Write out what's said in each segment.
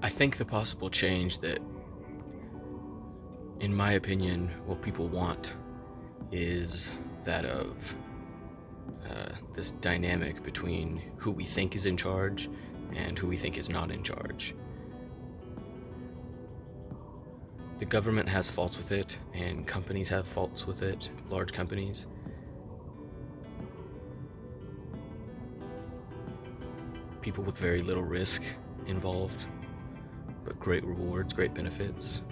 I think the possible change that, in my opinion, what people want is that of this dynamic between who we think is in charge and who we think is not in charge. The government has faults with it, and companies have faults with it, large companies. People with very little risk involved, but great rewards, great benefits.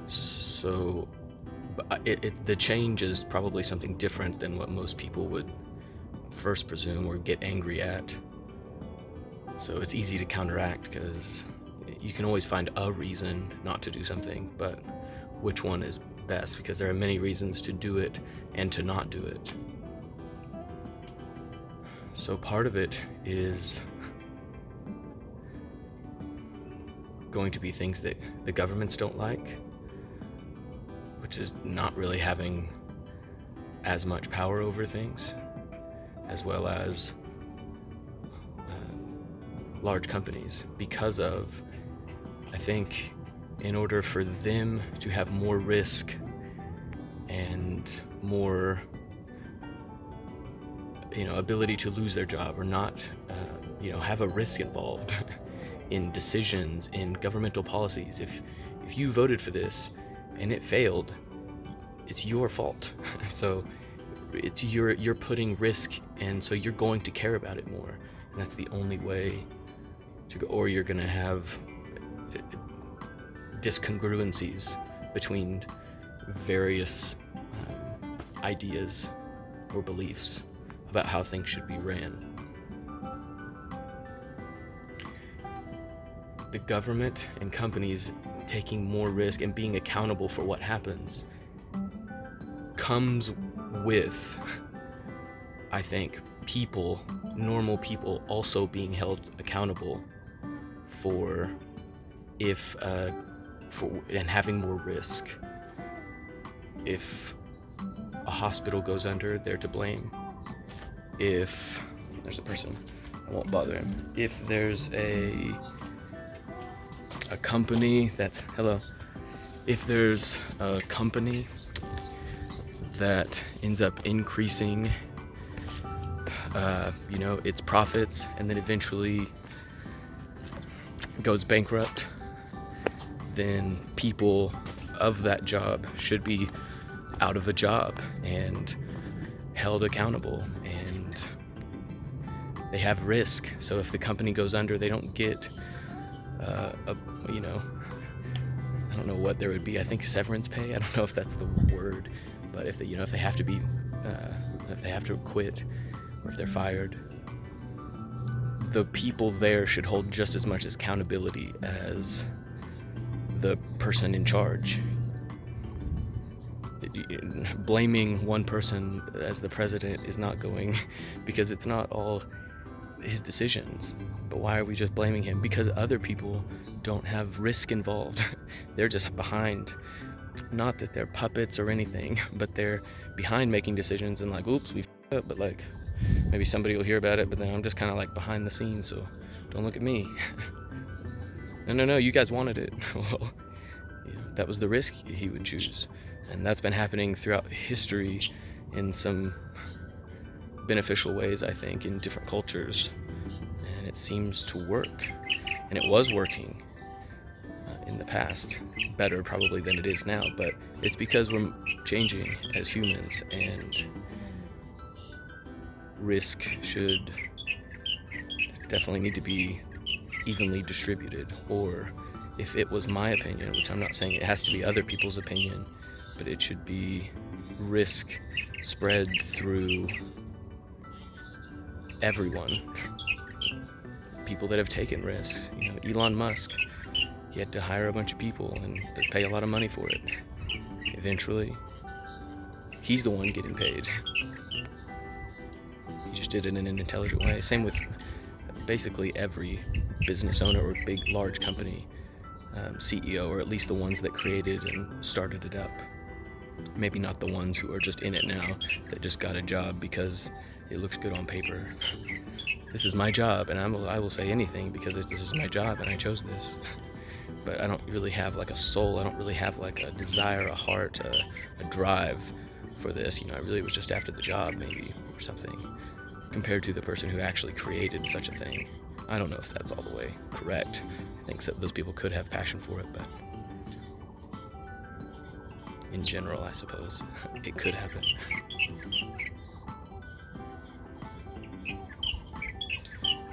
So the change is probably something different than what most people would first presume or get angry at. So it's easy to counteract because you can always find a reason not to do something, but which one is best? Because there are many reasons to do it and to not do it. So part of it is going to be things that the governments don't like, which is not really having as much power over things, as well as large companies, because of, I think, in order for them to have more risk and more ability to lose their job or not have a risk involved in decisions, in governmental policies. If you voted for this and it failed, it's your fault. So it's you're putting risk, and so you're going to care about it more, and that's the only way to go. Or you're going to have discongruencies between various ideas or beliefs about how things should be ran. The government and companies taking more risk and being accountable for what happens comes with, I think, normal people also being held accountable for and having more risk. If a hospital goes under, they're to blame. If there's a person, I won't bother him. If there's a company if there's a company that ends up increasing its profits and then eventually goes bankrupt, then people of that job should be out of a job and held accountable, and they have risk. So if the company goes under, they don't get I don't know what there would be. I think severance pay. I don't know if that's the word, but if they have to be, if they have to quit, or if they're fired, the people there should hold just as much accountability as the person in charge. Blaming one person as the president is not going, because it's not all his decisions. But why are we just blaming him? Because other people don't have risk involved. They're just behind. Not that they're puppets or anything, but they're behind making decisions and like, oops, we f***ed up, but like maybe somebody will hear about it, but then I'm just kind of like behind the scenes, so don't look at me. No, you guys wanted it. Well, that was the risk he would choose. And that's been happening throughout history in some beneficial ways, I think, in different cultures. And it seems to work. And it was working in the past, better probably than it is now, but it's because we're changing as humans, and risk should definitely need to be evenly distributed. Or if it was my opinion, which I'm not saying it has to be other people's opinion, but it should be risk spread through everyone. People that have taken risks. Elon Musk, he had to hire a bunch of people and pay a lot of money for it. Eventually, he's the one getting paid. He just did it in an intelligent way. Same with basically every business owner or big, large company CEO, or at least the ones that created and started it up. Maybe not the ones who are just in it now, that just got a job because it looks good on paper. This is my job, and I will say anything because this is my job and I chose this. But I don't really have like a soul. I don't really have like a desire, a heart, a drive for this. I really was just after the job, maybe, or something, compared to the person who actually created such a thing. I don't know if that's all the way correct. I think those people could have passion for it, but in general, I suppose it could happen.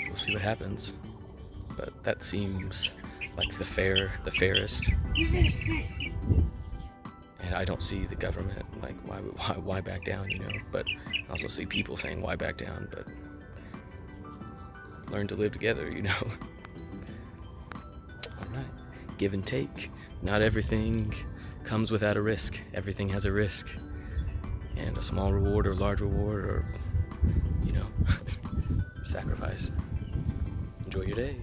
We'll see what happens, but that seems like the fairest. And I don't see the government like why back down, But I also see people saying why back down, but learn to live together, All right, give and take. Not everything comes without a risk. Everything has a risk, and a small reward or large reward or sacrifice. Enjoy your day.